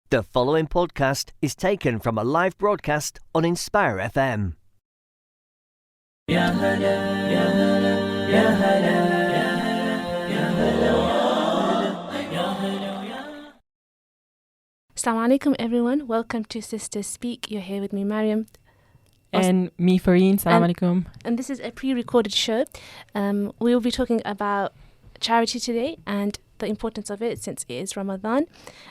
The following podcast is taken from a live broadcast on Inspire FM. Assalamu alaikum everyone, welcome to Sisters Speak. You're here with me, Mariam. And me, Fareen. Assalamu alaikum. And this is a pre-recorded show. We will be talking about charity today and the importance of it since it is Ramadan.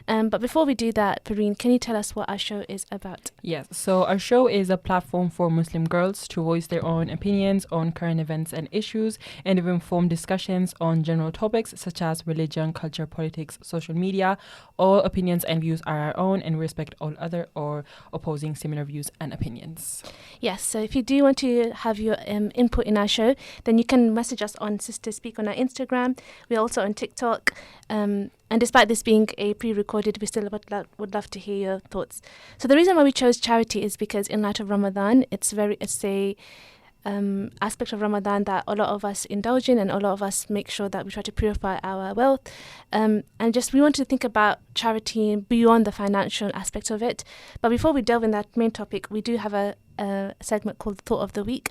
But before we do that, Fareen, can you tell us what our show is about? Yes, so our show is a platform for Muslim girls to voice their own opinions on current events and issues and have informed discussions on general topics such as religion, culture, politics, social media. All opinions and views are our own and we respect all other or opposing similar views and opinions. Yes, so if you do want to have your input in our show, then you can message us on Sisters Speak on our Instagram. We're also on TikTok. And despite this being a pre-recorded, we still would love to hear your thoughts. So the reason why we chose charity is because in light of Ramadan, it's a aspect of Ramadan that a lot of us indulge in and a lot of us make sure that we try to purify our wealth. And just we want to think about charity beyond the financial aspect of it. But before we delve in that main topic, we do have a segment called Thought of the Week.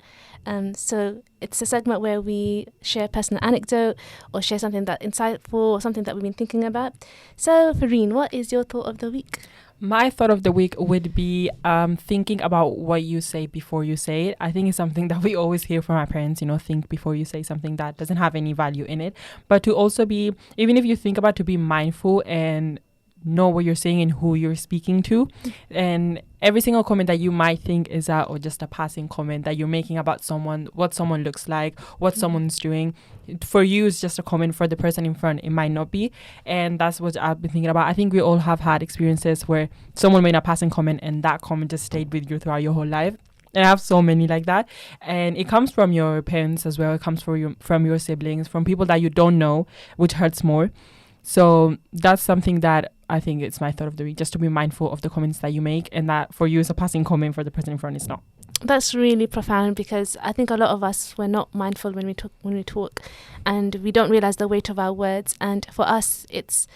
So it's a segment where we share a personal anecdote or share something that's insightful or something that we've been thinking about. So Fareen, what is your Thought of the Week? My thought of the week would be thinking about what you say before you say it. I think it's something that we always hear from our parents, think before you say something that doesn't have any value in it. But to also be, even if you think about to be mindful and know what you're saying and who you're speaking to. And every single comment that you might think is or just a passing comment that you're making about someone, what someone looks like, what someone's doing, for you it's just a comment. For the person in front it might not be. And that's what I've been thinking about. I think we all have had experiences where someone made a passing comment and that comment just stayed with you throughout your whole life. And I have so many like that. And it comes from your parents as well. It comes from your siblings, from people that you don't know, which hurts more. So that's something that I think it's my thought of the week, just to be mindful of the comments that you make, and that for you it's a passing comment, for the person in front it's not. That's really profound, because I think a lot of us, we're not mindful when we talk, and we don't realize the weight of our words. And for us, it's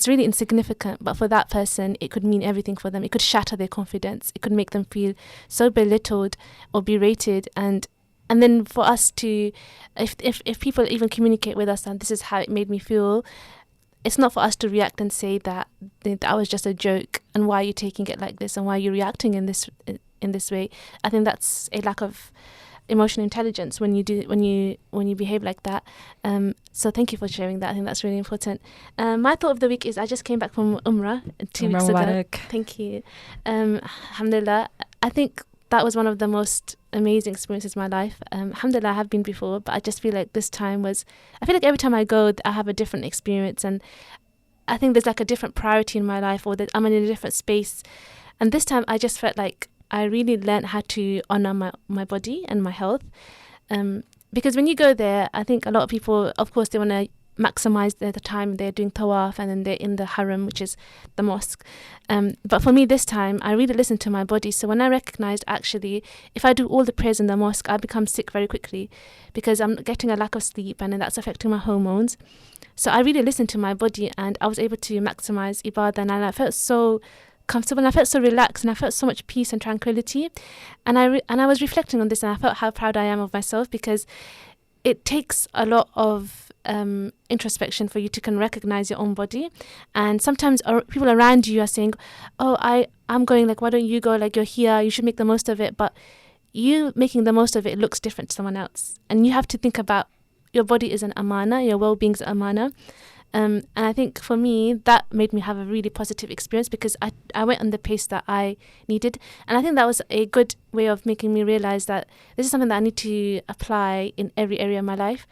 really insignificant, but for that person, it could mean everything for them. It could shatter their confidence. It could make them feel so belittled or berated, and then for us to, if people even communicate with us and this is how it made me feel, it's not for us to react and say that was just a joke and why are you taking it like this and why are you reacting in this way. I think that's a lack of emotional intelligence when you behave like that. So thank you for sharing that. I think that's really important. My thought of the week is I just came back from Umrah 2 weeks ago. Thank you. Alhamdulillah. I think that was one of the most amazing experiences in my life. Alhamdulillah, I have been before, but I just feel like this time I feel like every time I go, I have a different experience, and I think there's like a different priority in my life, or that I'm in a different space. And this time I just felt like I really learned how to honor my body and my health. Because when you go there, I think a lot of people, of course, they want to maximize the time they're doing tawaf and then they're in the haram, which is the mosque. But for me this time, I really listened to my body. So when I recognized actually, if I do all the prayers in the mosque, I become sick very quickly because I'm getting a lack of sleep and then that's affecting my hormones. So I really listened to my body and I was able to maximize ibadah, and I felt so comfortable and I felt so relaxed and I felt so much peace and tranquility. And I was reflecting on this and I felt how proud I am of myself, because it takes a lot of introspection for you to can recognize your own body. And sometimes people around you are saying, oh, I'm going, like, why don't you go, like, you're here, you should make the most of it. But you making the most of it looks different to someone else, and you have to think about your body is an amana, your well-being is an amana. And I think for me, that made me have a really positive experience, because I went on the pace that I needed. And I think that was a good way of making me realize that this is something that I need to apply in every area of my life,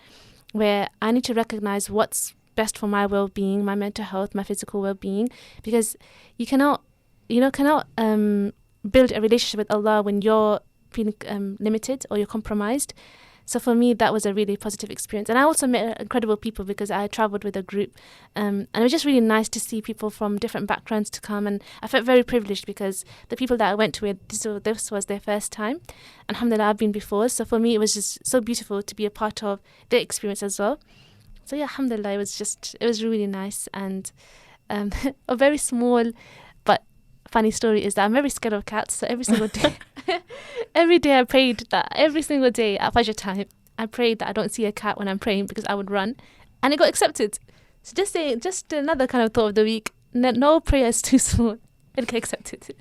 where I need to recognize what's best for my well-being, my mental health, my physical well-being, because you cannot build a relationship with Allah when you're feeling limited or you're compromised. So for me, that was a really positive experience. And I also met incredible people because I traveled with a group. And it was just really nice to see people from different backgrounds to come. And I felt very privileged because the people that I went with, this was their first time. And alhamdulillah, I've been before. So for me, it was just so beautiful to be a part of their experience as well. So yeah, alhamdulillah, it was really nice. And a very small but funny story is that I'm very scared of cats. So every single day, every day I prayed that every single day at Fajr time, I prayed that I don't see a cat when I'm praying because I would run, and it got accepted. So just another kind of thought of the week. No prayer is too small. It'll get accepted.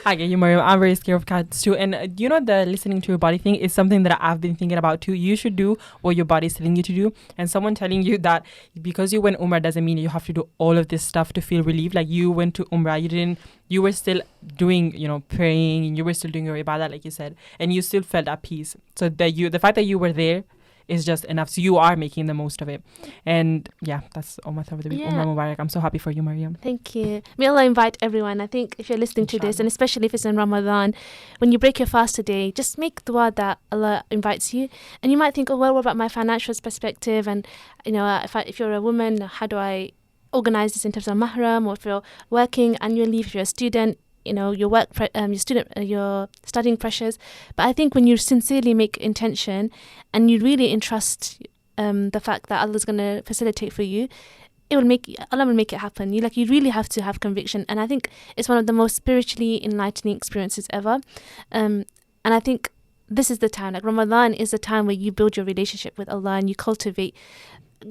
I get you, Mariam. I'm very scared of cats too. And the listening to your body thing is something that I've been thinking about too. You should do what your body is telling you to do. And someone telling you that because you went Umrah doesn't mean you have to do all of this stuff to feel relieved. Like you went to Umrah, you were still doing, praying, and you were still doing your ibadah, like you said, and you still felt at peace. So the fact that you were there is just enough. So you are making the most of it. And yeah, that's all my thought of the week. Yeah. Umrah Mubarak. I'm so happy for you, Mariam. Thank you. May Allah invite everyone. I think if you're listening to this, and especially if it's in Ramadan, when you break your fast today, just make dua that Allah invites you. And you might think, oh, well, what about my financial perspective? And, if you're a woman, how do I organize this in terms of mahram? Or if you're working annual leave, if you're a student, your studying pressures. But I think when you sincerely make intention and you really entrust the fact that Allah is going to facilitate for you, Allah will make it happen. You really have to have conviction, and I think it's one of the most spiritually enlightening experiences ever. And I think this is the time. Like Ramadan is the time where you build your relationship with Allah and you cultivate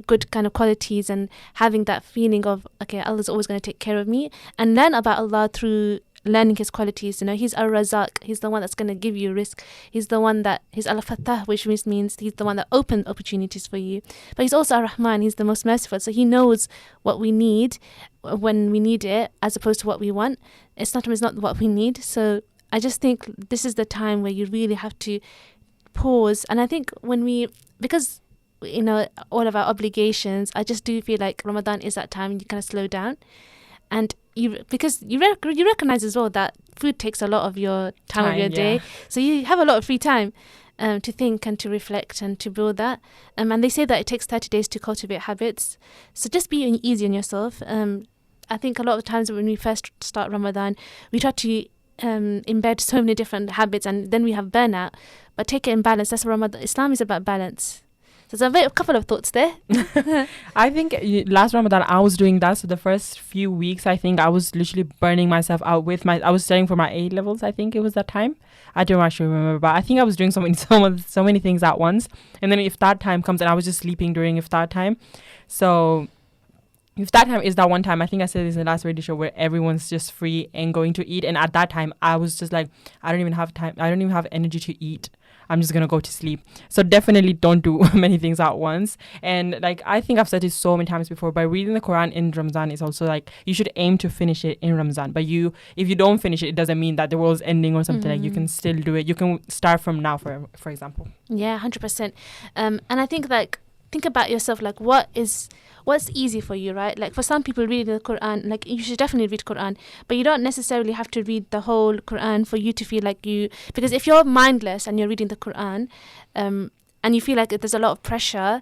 good kind of qualities and having that feeling of, okay, Allah's always going to take care of me, and learn about Allah through learning his qualities. He's Ar-Razaq. He's the one that's going to give you risk. He's the one he's Al-Fattah, which means he's the one that opens opportunities for you. But he's also Ar-Rahman. He's the most merciful. So he knows what we need when we need it, as opposed to what we want. It's not what we need. So I just think this is the time where you really have to pause. And I think because all of our obligations, I just do feel like Ramadan is that time you kind of slow down. And because you recognize as well that food takes a lot of your time of your day, so you have a lot of free time to think and to reflect and to build that. And they say that it takes 30 days to cultivate habits. So just be easy on yourself. I think a lot of times when we first start Ramadan, we try to embed so many different habits, and then we have burnout. But take it in balance. That's what Ramadan. Islam is about balance. So there's a couple of thoughts there. I think last Ramadan I was doing that. So the first few weeks, I think I was literally burning myself out I was studying for my A levels. I think it was that time. I don't actually remember, but I think I was doing so many things at once. And then iftar time comes, and I was just sleeping during iftar time. So iftar time is that one time, I think I said this in the last radio show, where everyone's just free and going to eat. And at that time, I was just like, I don't even have time. I don't even have energy to eat. I'm just going to go to sleep. So definitely don't do many things at once. And I think I've said this so many times before, but reading the Quran in Ramadan is also you should aim to finish it in Ramadan. But if you don't finish it, it doesn't mean that the world's ending or something. You can still do it. You can start from now, for example. Yeah, 100%. And I think think about yourself, what's easy for you, right? For some people reading the Quran, you should definitely read Quran, but you don't necessarily have to read the whole Quran for you to feel because if you're mindless and you're reading the Quran, and you feel like there's a lot of pressure,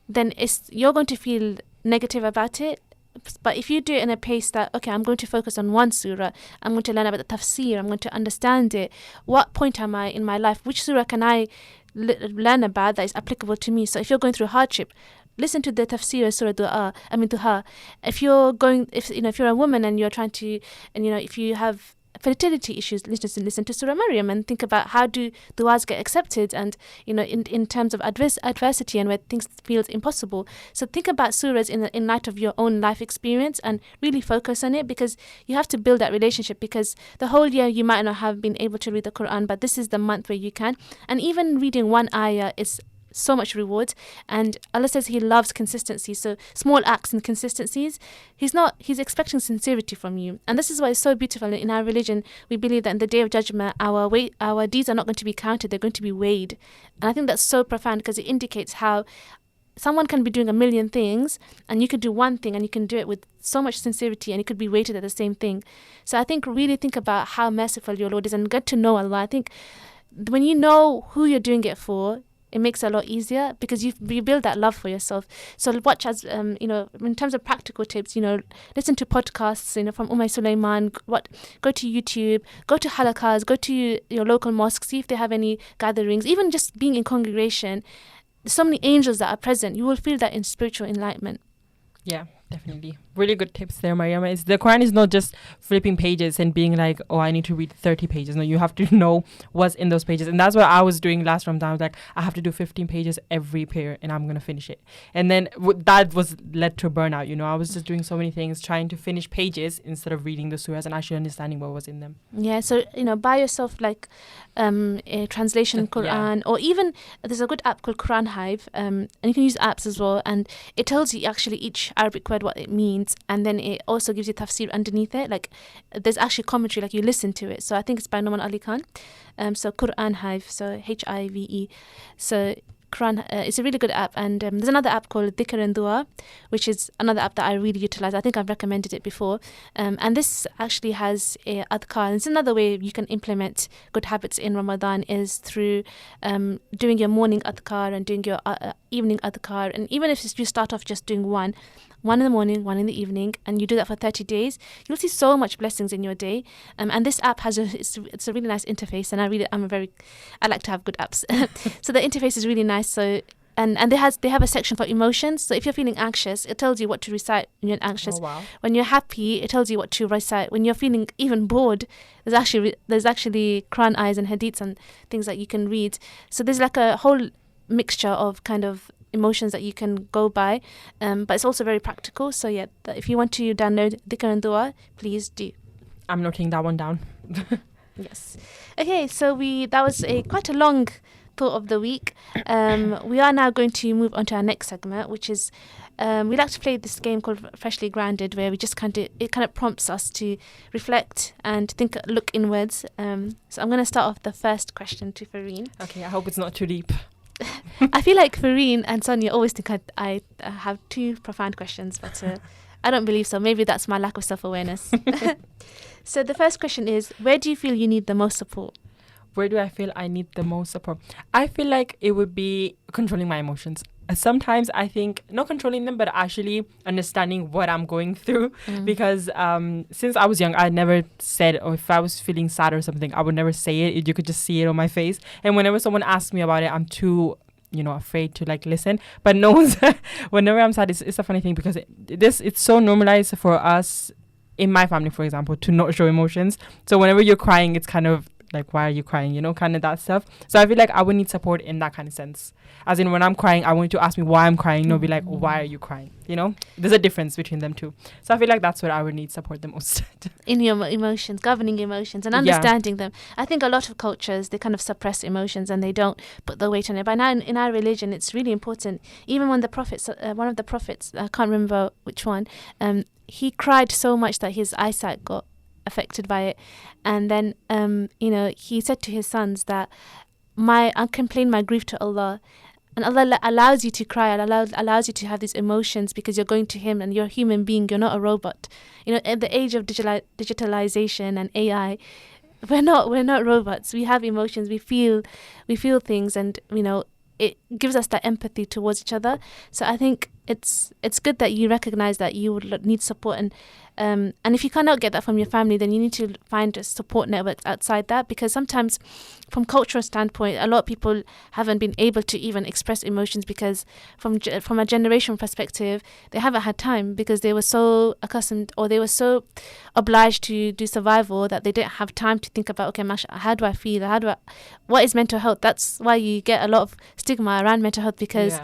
then you're going to feel negative about it. But if you do it in a pace that, okay, I'm going to focus on one surah, I'm going to learn about the tafsir, I'm going to understand it, what point am I in my life, which surah can I learn about that is applicable to me? So if you're going through hardship, listen to the tafsir of surah duha. If you're a woman and you're trying to, and if you have fertility issues, listen to Surah Maryam and think about how do du'as get accepted, and in terms of adversity and where things feel impossible. So think about surahs in light of your own life experience and really focus on it, because you have to build that relationship, because the whole year you might not have been able to read the Quran, but this is the month where you can. And even reading one ayah is so much reward, and Allah says He loves consistency. So small acts and consistencies, He's expecting sincerity from you. And this is why it's so beautiful. In our religion, we believe that in the Day of Judgment, our deeds are not going to be counted, they're going to be weighed. And I think that's so profound, because it indicates how someone can be doing a million things, and you could do one thing and you can do it with so much sincerity, and it could be weighted at the same thing. So I think really think about how merciful your Lord is and get to know Allah. I think when you know who you're doing it for, it makes it a lot easier, because you build that love for yourself. So watch as in terms of practical tips, listen to podcasts, from Sulaiman. Go to YouTube, go to halakas, go to your local mosque, see if they have any gatherings. Even just being in congregation, there's so many angels that are present. You will feel that in spiritual enlightenment. Yeah, Definitely. Really good tips there, Mariam. The Quran is not just flipping pages and being like, oh, I need to read 30 pages. No, you have to know what's in those pages. And that's what I was doing last Ramadan. I was like, I have to do 15 pages every prayer and I'm going to finish it. And then that was led to burnout. You know, I was just doing so many things, trying to finish pages instead of reading the surahs and actually understanding what was in them. Yeah, so, buy yourself like a translation Quran, or even there's a good app called Quran Hive, and you can use apps as well, and it tells you actually each Arabic word what it means, and then it also gives you tafsir underneath it. Like there's actually commentary, like you listen to it. So I think it's by Noman Ali Khan. So Quran Hive, so Hive. So Quran, it's a really good app, and there's another app called Dhikr and Dua, which is another app that I really utilize. I think I've recommended it before, and this actually has a adhkar. And it's another way you can implement good habits in Ramadan is through doing your morning adhkar and doing your evening adhkar. And even if you start off just doing one in the morning, one in the evening, and you do that for 30 days, you'll see so much blessings in your day. And this app has it's a really nice interface, and I like to have good apps. So the interface is really nice. So and they have a section for emotions. So if you're feeling anxious, it tells you what to recite when you're anxious. Oh, wow. When you're happy, it tells you what to recite. When you're feeling even bored, there's actually Quran ayahs and hadiths and things that you can read. So there's like a whole mixture of kind of emotions that you can go by, but it's also very practical. So yeah, if you want to download Dhikr and Dua, please do. I'm noting that one down. Yes. Okay, so that was quite a long thought of the week. We are now going to move on to our next segment, which is we like to play this game called Freshly Grounded, where we just kind of prompts us to reflect and look inwards. So I'm going to start off the first question to Fareen. Okay, I hope it's not too deep. I feel like Fareen and Sonia always think I have too profound questions, but I don't believe so. Maybe that's my lack of self-awareness. So the first question is, where do you feel you need the most support? Where do I feel I need the most support? I feel like it would be controlling my emotions. Sometimes I think not controlling them, but actually understanding what I'm going through. Because since I was young, I never said, or if I was feeling sad or something, I would never say it. You could just see it on my face. And whenever someone asks me about it, I'm too, afraid to listen. But no one's, whenever I'm sad, it's a funny thing because it's so normalized for us in my family, for example, to not show emotions. So whenever you're crying, it's kind of like, why are you crying? Kind of that stuff. So I feel like I would need support in that kind of sense. As in, when I'm crying, I want you to ask me why I'm crying. Be like, why are you crying? There's a difference between them two. So I feel like that's where I would need support the most. In your emotions, governing emotions and understanding them. I think a lot of cultures, they kind of suppress emotions and they don't put the weight on it. But now in our religion, it's really important. Even when one of the prophets, I can't remember which one, he cried so much that his eyesight got affected by it, and then he said to his sons that I complain my grief to Allah, and Allah allows you to cry, and allows you to have these emotions because you're going to Him and you're a human being, you're not a robot. At the age of digitalization and AI, we're not robots. We have emotions, we feel things, and it gives us that empathy towards each other. So I think it's good that you recognize that you would need support, and if you cannot get that from your family, then you need to find a support network outside that, because sometimes from cultural standpoint, a lot of people haven't been able to even express emotions because from a generation perspective, they haven't had time because they were so accustomed, or they were so obliged to do survival, that they didn't have time to think about, okay, how do I feel? What is mental health? That's why you get a lot of stigma around mental health, because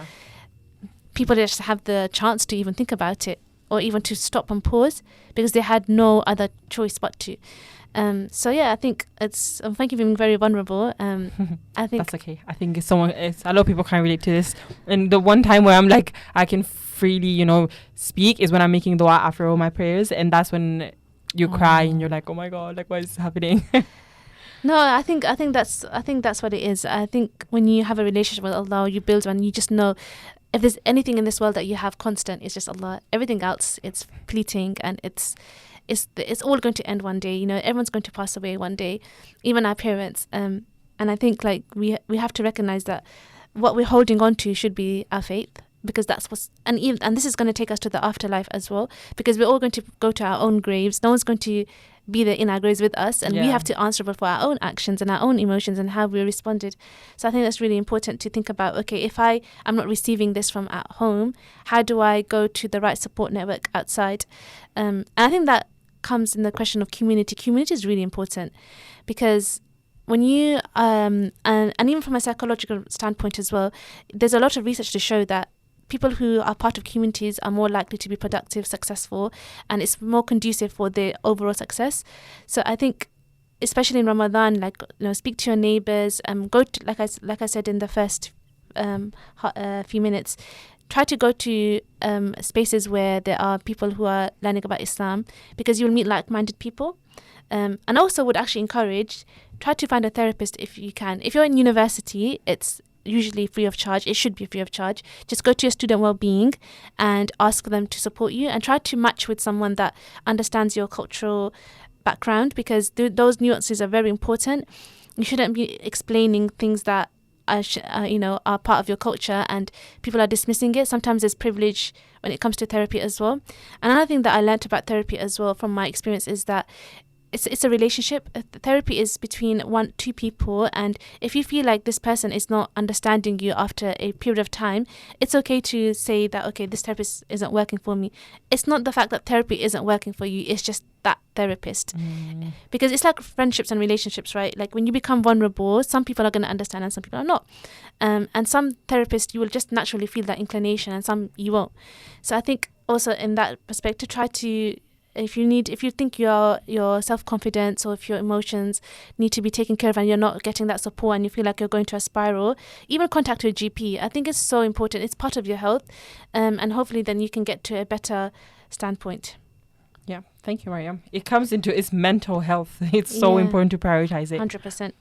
people just have the chance to even think about it, or even to stop and pause, because they had no other choice but to. So yeah, I think thank you for being very vulnerable. I think that's okay. I think a lot of people can relate to this. And the one time where I'm like, I can freely, speak is when I'm making dua after all my prayers, and that's when you cry and you're like, oh my God, like what is happening? No, I think that's what it is. I think when you have a relationship with Allah, you build one, you just know if there's anything in this world that you have constant, it's just Allah. Everything else, it's fleeting, and it's all going to end one day. Everyone's going to pass away one day, even our parents. And I think we have to recognize that what we're holding on to should be our faith, because that's and this is going to take us to the afterlife as well, because we're all going to go to our own graves. No one's going to be there in our graves with us, and we Yeah. have to answerable for our own actions and our own emotions and how we responded. So I think that's really important to think about. Okay, if I'm not receiving this from at home, how do I go to the right support network outside? And I think that comes in the question of community. Community is really important, because when you and even from a psychological standpoint as well, there's a lot of research to show that people who are part of communities are more likely to be productive, successful, and it's more conducive for their overall success. So I think, especially in Ramadan, like, speak to your neighbors, go to, like I said in the first few minutes, try to go to spaces where there are people who are learning about Islam, because you'll meet like-minded people. And also would actually encourage, try to find a therapist if you can. If you're in university, it's usually free of charge. It should be free of charge. Just go to your student well-being and ask them to support you, and try to match with someone that understands your cultural background, because those nuances are very important. You shouldn't be explaining things that are part of your culture and people are dismissing it. Sometimes there's privilege when it comes to therapy as well. Another thing that I learned about therapy as well from my experience is that it's a relationship. Therapy is between two people, and if you feel like this person is not understanding you after a period of time, it's okay to say that, okay, this therapist isn't working for me. It's not the fact that therapy isn't working for you, it's just that therapist. Because it's like friendships and relationships, right? Like when you become vulnerable, some people are going to understand and some people are not. And some therapists, you will just naturally feel that inclination, and some you won't. So I think also in that perspective, try to, if you think your self-confidence or if your emotions need to be taken care of and you're not getting that support and you feel like you're going to a spiral, even contact your GP. I think it's so important. It's part of your health, and hopefully then you can get to a better standpoint. Yeah, thank you, Mariam. It comes into its mental health. It's so important to prioritize it. 100%.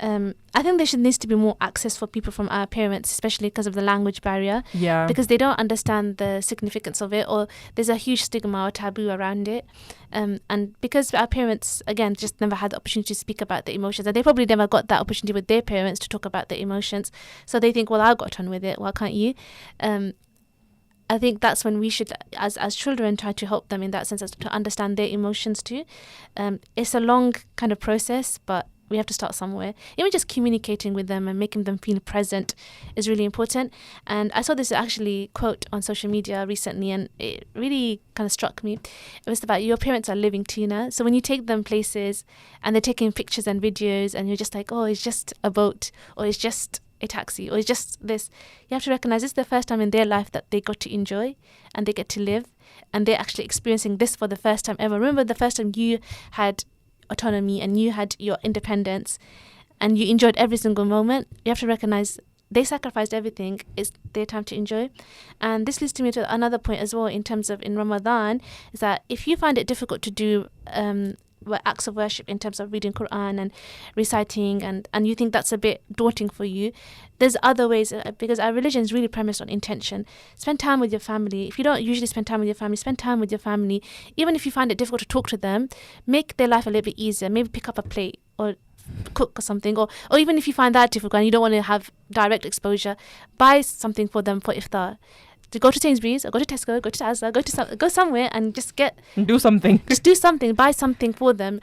I think there needs to be more access for people from our parents, especially because of the language barrier. Yeah. Because they don't understand the significance of it, or there's a huge stigma or taboo around it. And because our parents, again, just never had the opportunity to speak about their emotions, and they probably never got that opportunity with their parents to talk about their emotions. So they think, well, I got on with it, why can't you? I think that's when we should, as children, try to help them in that sense, as to understand their emotions too. It's a long kind of process, but we have to start somewhere. Even just communicating with them and making them feel present is really important. And I saw this actually quote on social media recently, and it really kind of struck me. It was about, your parents are living tuna. So when you take them places and they're taking pictures and videos, and you're just like, oh, it's just a boat, or it's just a taxi, or it's just this, you have to recognize this is the first time in their life that they got to enjoy and they get to live, and they're actually experiencing this for the first time ever. Remember the first time you had autonomy and you had your independence and you enjoyed every single moment. You have to recognize they sacrificed everything. It's their time to enjoy. And this leads to me to another point as well, in terms of in Ramadan, is that if you find it difficult to do acts of worship in terms of reading Quran and reciting, and you think that's a bit daunting for you, there's other ways, because our religion is really premised on intention. Spend time with your family. If you don't usually spend time with your family, spend time with your family. Even if you find it difficult to talk to them, make their life a little bit easier. Maybe pick up a plate or cook or something, or even if you find that difficult and you don't want to have direct exposure, buy something for them for iftar. To go to Sainsbury's or go to Tesco, go to Asda, go somewhere and just do something. Just do something, buy something for them,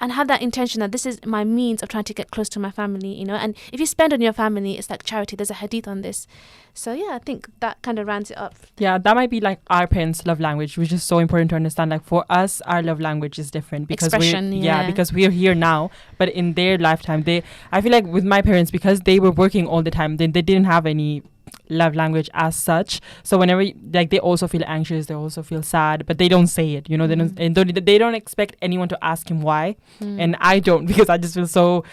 and have that intention that this is my means of trying to get close to my family, And if you spend on your family, it's like charity. There's a hadith on this. So yeah, I think that kind of rounds it up. Yeah, that might be like our parents' love language, which is so important to understand. Like for us, our love language is different because because we're here now. But in their lifetime, I feel like with my parents, because they were working all the time, they didn't have any love language as such. So whenever they also feel anxious, they also feel sad, but they don't say it. They don't expect anyone to ask him why, and I don't, because I just feel so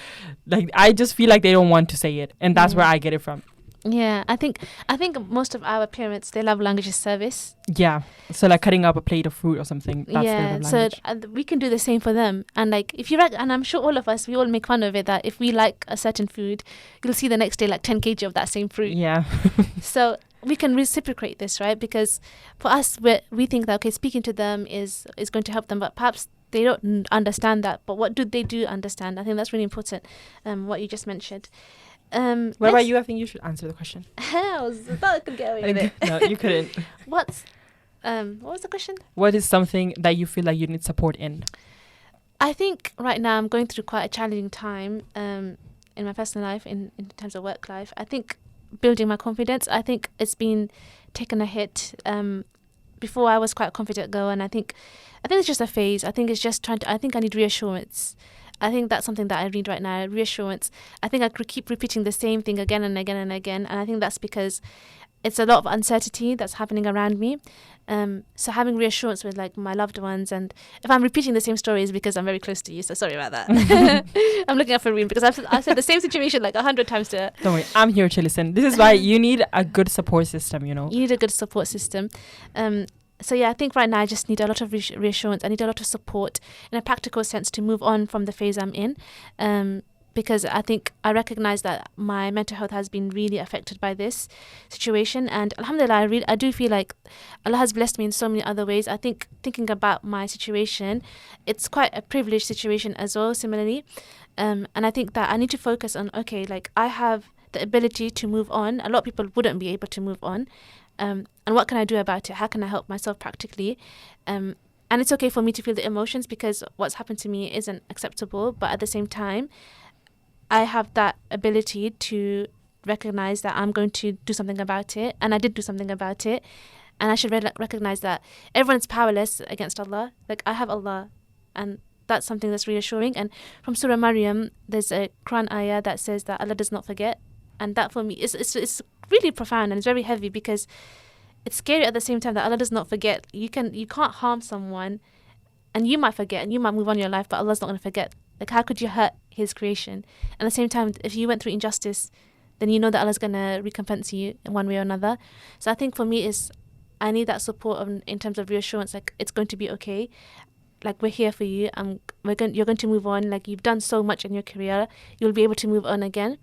I just feel like they don't want to say it, and that's where I get it from. Yeah, I think most of our parents, their love language is service. Yeah, so like cutting up a plate of fruit or something. That's their love language. So we can do the same for them. And if you and I'm sure all of us, we all make fun of it, that if we like a certain food, you'll see the next day like 10 kg of that same fruit. Yeah. So we can reciprocate this, right? Because for us, we think that speaking to them is going to help them, but perhaps they don't understand that. But what do they do understand? I think that's really important. What you just mentioned. What about you? I think you should answer the question. I thought I could get away with it. No, you couldn't. What was the question? What is something that you feel like you need support in? I think right now I'm going through quite a challenging time in my personal life, in terms of work life. I think building my confidence, I think it's been taken a hit. Before I was quite a confident girl, and I think it's just a phase. I think it's just I think I need reassurance. I think that's something that I need right now, reassurance. I think I could keep repeating the same thing again and again and again, and I think that's because it's a lot of uncertainty that's happening around me. So having reassurance with like my loved ones, and if I'm repeating the same stories because I'm very close to you, so sorry about that. I'm looking up for Reem because I've said the same situation like 100 times to her. Don't worry, I'm here to listen. This is why you need a good support system, you know. You need a good support system. So yeah, I think right now I just need a lot of reassurance. I need a lot of support in a practical sense to move on from the phase I'm in. Because I think I recognize that my mental health has been really affected by this situation, and alhamdulillah, I do feel like Allah has blessed me in so many other ways. I think thinking about my situation, it's quite a privileged situation as well, similarly, and I think that I need to focus on, okay, like I have the ability to move on. A lot of people wouldn't be able to move on, and what can I do about it? How can I help myself practically? And it's okay for me to feel the emotions because what's happened to me isn't acceptable, but at the same time, I have that ability to recognize that I'm going to do something about it, and I did do something about it, and I should recognize that everyone's powerless against Allah. Like I have Allah, and that's something that's reassuring. And from Surah Maryam, there's a Quran ayah that says that Allah does not forget, and that for me it's really profound and it's very heavy because it's scary at the same time that Allah does not forget. You can't harm someone, and you might forget and you might move on in your life, but Allah's not going to forget. Like, how could you hurt His creation? And at the same time, if you went through injustice, then you know that Allah's going to recompense you in one way or another. So I think for me I need that support in terms of reassurance. Like, it's going to be okay. Like, we're here for you. You're going to move on. Like, you've done so much in your career. You'll be able to move on again.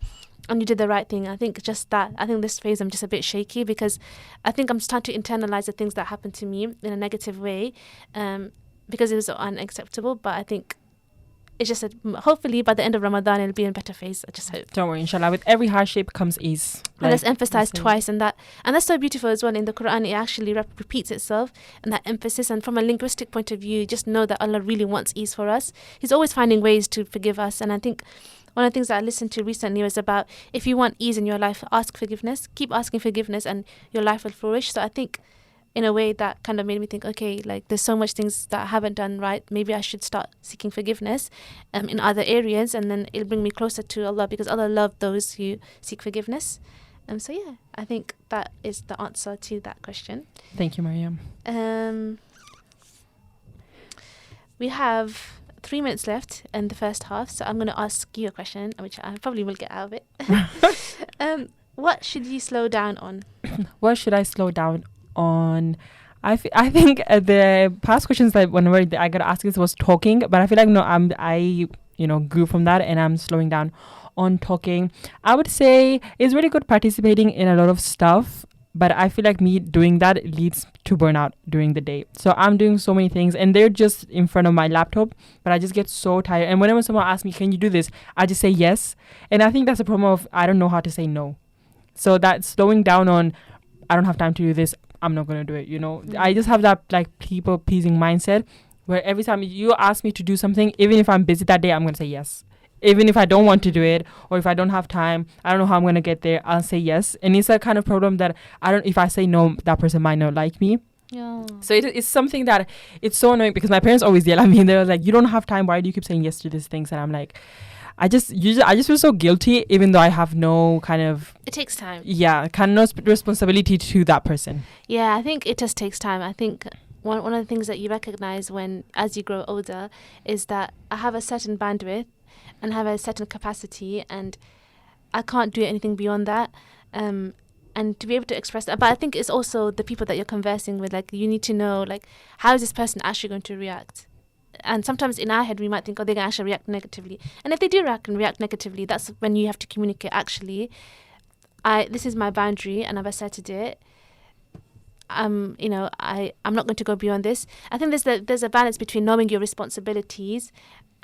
And you did the right thing. I think just that. I think this phase I'm just a bit shaky because I think I'm starting to internalize the things that happened to me in a negative way because it was unacceptable. But I think it's just hopefully by the end of Ramadan it'll be in a better phase. I just hope. Don't worry, inshallah. With every hardship comes ease. And that's emphasized twice, and that's so beautiful as well. In the Quran, it actually repeats itself, and that emphasis. And from a linguistic point of view, just know that Allah really wants ease for us. He's always finding ways to forgive us. And I think one of the things that I listened to recently was about if you want ease in your life, ask forgiveness. Keep asking forgiveness, and your life will flourish. So I think, in a way, that kind of made me think, okay, like there's so much things that I haven't done right. Maybe I should start seeking forgiveness in other areas, and then it'll bring me closer to Allah because Allah loves those who seek forgiveness. So yeah, I think that is the answer to that question. Thank you, Mariam. We have 3 minutes left in the first half, so I'm going to ask you a question, which I probably will get out of it. What should you slow down on? What should I slow down on? I think the past questions that whenever I got asked this was talking, but I feel like I grew from that and I'm slowing down on talking. I would say it's really good participating in a lot of stuff, but I feel like me doing that leads to burnout during the day. So I'm doing so many things and they're just in front of my laptop, but I just get so tired. And whenever someone asks me, can you do this? I just say yes. And I think that's a problem of I don't know how to say no. So that slowing down on I don't have time to do this, I'm not going to do it, I just have that like people pleasing mindset where every time you ask me to do something, even if I'm busy that day, I'm going to say yes. Even if I don't want to do it or if I don't have time, I don't know how I'm going to get there, I'll say yes. And it's a kind of problem that if I say no, that person might not like me. Yeah. So it's something that it's so annoying because my parents always yell at me. They're like, you don't have time. Why do you keep saying yes to these things? And I'm like, I just feel so guilty, even though I have no kind of... It takes time. Yeah, kind of responsibility to that person. Yeah, I think it just takes time. I think one of the things that you recognize as you grow older is that I have a certain bandwidth and have a certain capacity and I can't do anything beyond that. And to be able to express that. But I think it's also the people that you're conversing with. Like, you need to know, like, how is this person actually going to react? And sometimes in our head, we might think, oh, they're going to actually react negatively. And if they do react negatively, that's when you have to communicate, actually, this is my boundary and I've asserted it. I'm not going to go beyond this. I think there's a balance between knowing your responsibilities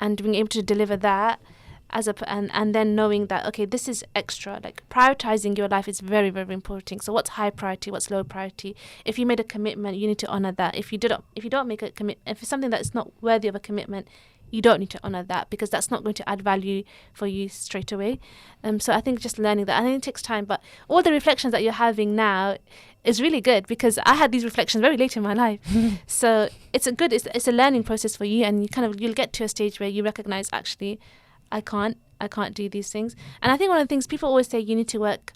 and being able to deliver that and then knowing that, okay, this is extra. Like, prioritizing your life is very, very important. So what's high priority, what's low priority? If you made a commitment, you need to honor that. If you don't make a commitment, if it's something that's not worthy of a commitment, you don't need to honor that, because that's not going to add value for you straight away. So I think just learning that, I think it takes time, but all the reflections that you're having now is really good, because I had these reflections very late in my life. So it's a learning process for you, and you'll get to a stage where you recognize, actually, I can't do these things. And I think one of the things people always say, you need to work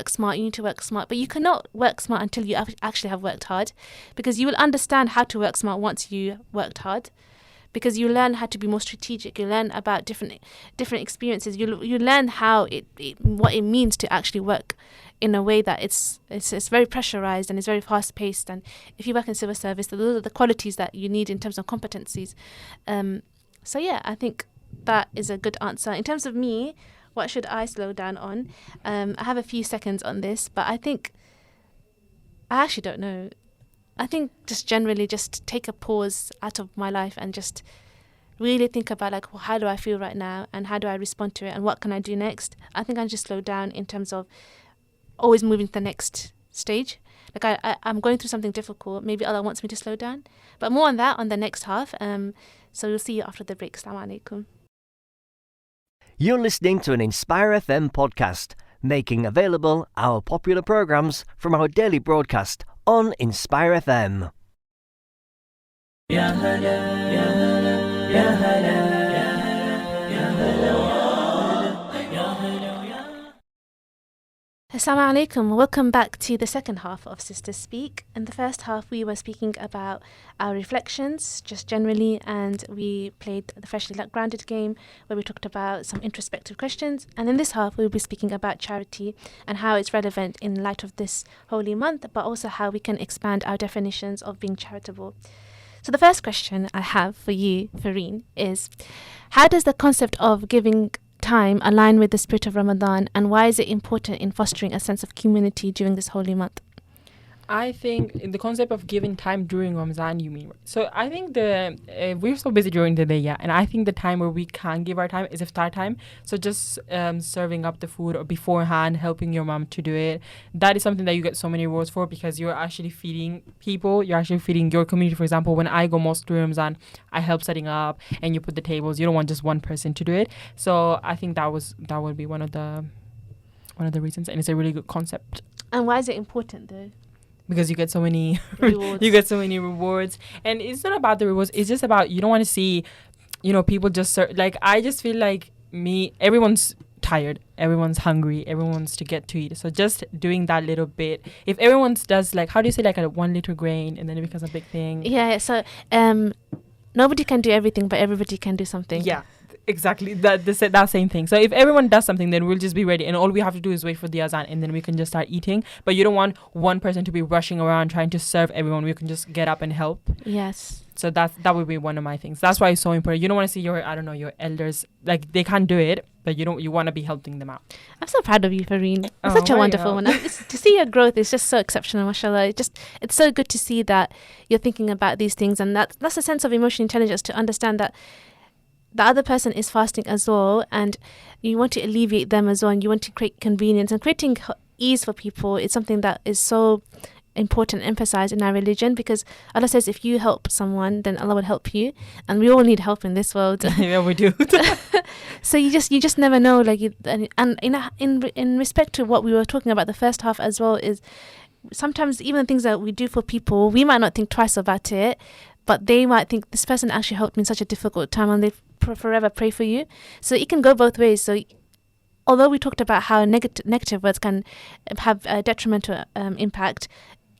smart, but you cannot work smart until you actually have worked hard, because you will understand how to work smart once you worked hard, because you learn how to be more strategic, you learn about different experiences, you learn how what it means to actually work in a way that it's very pressurized and it's very fast paced. And if you work in civil service, those are the qualities that you need in terms of competencies. So yeah, I think that is a good answer. In terms of me, what should I slow down on? I have a few seconds on this, but I actually don't know. I think just generally just take a pause out of my life and just really think about, like, well, how do I feel right now, and how do I respond to it, and what can I do next? I think I just slow down in terms of always moving to the next stage. Like I'm going through something difficult. Maybe Allah wants me to slow down. But more on that on the next half. So we'll see you after the break. Assalamu alaikum. You're listening to an Inspire FM podcast, making available our popular programs from our daily broadcast on Inspire FM. Assalamu alaikum. Welcome back to the second half of Sisters Speak. In the first half, we were speaking about our reflections, just generally, and we played the Freshly Grounded game, where we talked about some introspective questions. And in this half, we'll be speaking about charity and how it's relevant in light of this holy month, but also how we can expand our definitions of being charitable. So the first question I have for you, Fareen, is how does the concept of giving time align with the spirit of Ramadan, and why is it important in fostering a sense of community during this holy month? I think in the concept of giving time during Ramadan, you mean. So I think we're so busy during the day, yeah. And I think the time where we can give our time is iftar time. So just serving up the food or beforehand, helping your mom to do it. That is something that you get so many rewards for, because you're actually feeding people. You're actually feeding your community. For example, when I go mosque during Ramadan, I help setting up, and you put the tables. You don't want just one person to do it. So I think that would be one of the reasons, and it's a really good concept. And why is it important though? Because you get so many rewards, and it's not about the rewards. It's just about, you don't want to see, people just like, I just feel like everyone's tired, everyone's hungry, everyone wants to get to eat. So just doing that little bit, if everyone does, like, how do you say, like a 1 liter grain, and then it becomes a big thing. Yeah. So nobody can do everything, but everybody can do something. Yeah. Exactly, that same thing. So if everyone does something, then we'll just be ready, and all we have to do is wait for the azan, and then we can just start eating. But you don't want one person to be rushing around trying to serve everyone. We can just get up and help. Yes. So that would be one of my things. That's why it's so important. You don't want to see your elders, like, they can't do it, but you want to be helping them out. I'm so proud of you, Fareen. You're such a wonderful one. To see your growth is just so exceptional, mashallah. It's so good to see that you're thinking about these things, and that's a sense of emotional intelligence, to understand that the other person is fasting as well, and you want to alleviate them as well, and you want to create convenience. And creating ease for people is something that is so important, emphasized in our religion, because Allah says if you help someone, then Allah will help you, and we all need help in this world. Yeah, we do. So you just never know, like, and in respect to what we were talking about the first half as well, is sometimes even things that we do for people, we might not think twice about it, but they might think, this person actually helped me in such a difficult time, and they forever pray for you. So it can go both ways. So although we talked about how negative words can have a detrimental impact,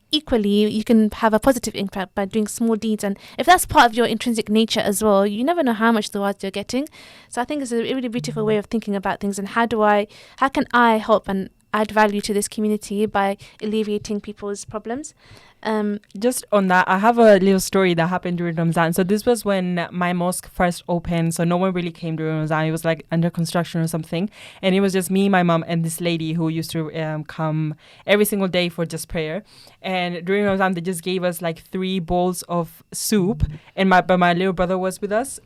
equally you can have a positive impact by doing small deeds. And if that's part of your intrinsic nature as well, you never know how much the words you're getting. So I think it's a really beautiful way of thinking about things, and how can I help and add value to this community by alleviating people's problems. Just on that, I have a little story that happened during Ramadan. So this was when my mosque first opened, so no one really came during Ramadan. It was like under construction or something, and it was just me, my mom, and this lady who used to come every single day for just prayer. And during Ramadan, they just gave us like 3 bowls of soup, and my little brother was with us.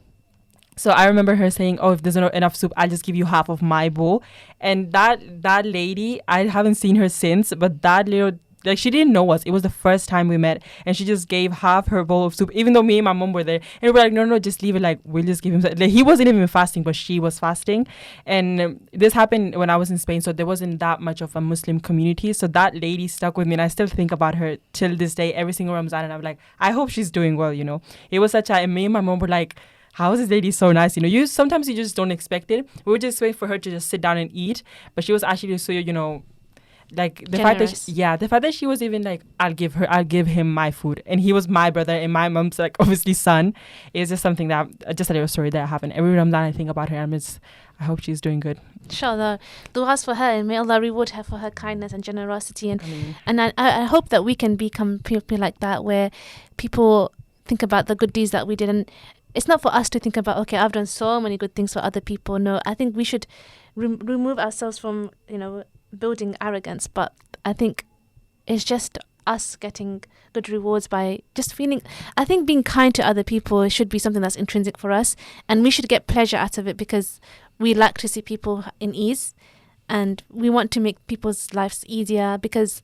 So I remember her saying, "Oh, if there's not enough soup, I'll just give you half of my bowl." And that lady, I haven't seen her since, but that little like she didn't know us. It was the first time we met, and she just gave half her bowl of soup, even though me and my mom were there. And we were like, no, just leave it. Like, we'll just give him. Like, he wasn't even fasting, but she was fasting. And this happened when I was in Spain, so there wasn't that much of a Muslim community. So that lady stuck with me, and I still think about her till this day, every single Ramadan. And I'm like, I hope she's doing well. It was such a. And me and my mom were like, how is this lady so nice? You sometimes you just don't expect it. We were just waiting for her to just sit down and eat, but she was actually so like the Generous. the fact that she was even like, I'll give him my food, and he was my brother and my mom's like obviously son, is just something that just a little story that happened. Every Ramadan I think about her, I hope she's doing good. Inshallah, du'as for her, and may Allah reward her for her kindness and generosity, and Ameen. and I hope that we can become people like that, where people think about the good deeds that we did, and it's not for us to think about, okay, I've done so many good things for other people. No, I think we should remove ourselves from building arrogance, but I think it's just us getting good rewards by just feeling. I think being kind to other people should be something that's intrinsic for us, and we should get pleasure out of it because we like to see people in ease, and we want to make people's lives easier because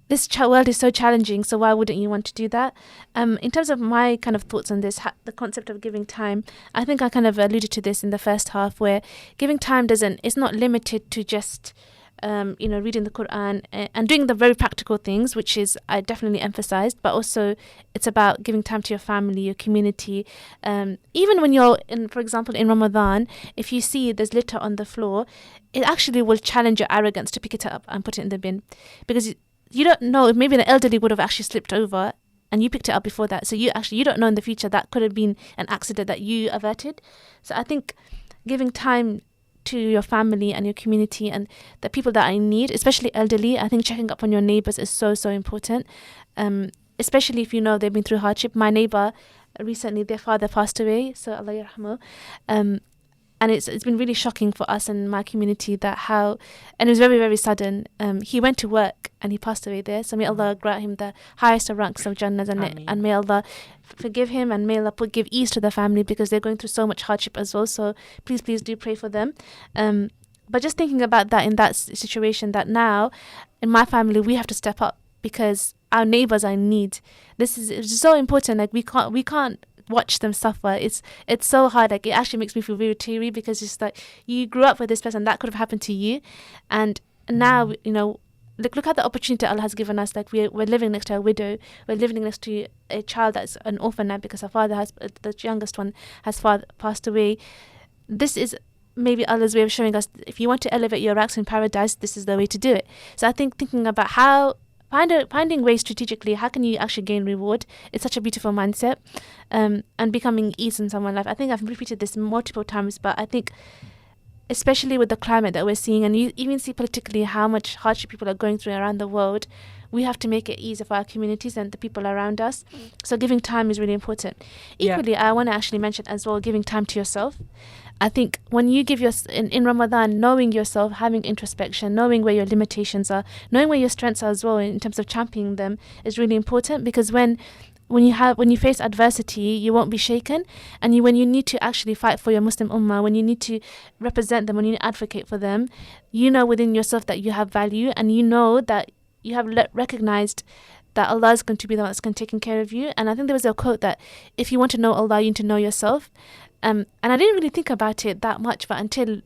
this world is so challenging. So why wouldn't you want to do that? In terms of my kind of thoughts on this, the concept of giving time, I think I kind of alluded to this in the first half, where giving time it's not limited to just reading the Quran and doing the very practical things, which is I definitely emphasized, but also it's about giving time to your family, your community. Even when you're for example, in Ramadan, if you see there's litter on the floor, it actually will challenge your arrogance to pick it up and put it in the bin, because you don't know, maybe the elderly would have actually slipped over and you picked it up before that. So you don't know in the future that could have been an accident that you averted. So I think giving time to your family and your community and the people that are in need, especially elderly, I think checking up on your neighbors is so important, especially if they've been through hardship. My neighbor recently, their father passed away, so Allah yarhamu, and it's been really shocking for us and my community and it was very, very sudden. He went to work and he passed away there, so may Allah grant him the highest of ranks of Jannah, and may Allah forgive him, and may Allah give ease to the family, because they're going through so much hardship as well. So please do pray for them. But just thinking about that in that situation, that now in my family we have to step up because our neighbors are in need. It's so important. Like we can't watch them suffer. It's so hard. Like it actually makes me feel very teary, because it's like you grew up with this person, that could have happened to you, and now look at the opportunity Allah has given us. Like we're living next to a widow, we're living next to a child that's an orphan now because the youngest one has passed away. This is maybe Allah's way of showing us, if you want to elevate your ranks in paradise, this is the way to do it. So I think thinking about how finding ways strategically, how can you actually gain reward? It's such a beautiful mindset, and becoming ease in someone's life. I think I've repeated this multiple times, but I think especially with the climate that we're seeing, and you even see politically how much hardship people are going through around the world, we have to make it easy for our communities and the people around us. So giving time is really important. Equally, I want to actually mention as well, giving time to yourself. I think when you give in Ramadan, knowing yourself, having introspection, knowing where your limitations are, knowing where your strengths are as well in terms of championing them is really important, because when you face adversity, you won't be shaken, and when you need to actually fight for your Muslim ummah, when you need to represent them, when you need to advocate for them, within yourself that you have value, and that you have recognized that Allah is going to be the one that's going to take care of you. And I think there was a quote that if you want to know Allah, you need to know yourself. And I didn't really think about it that much, but until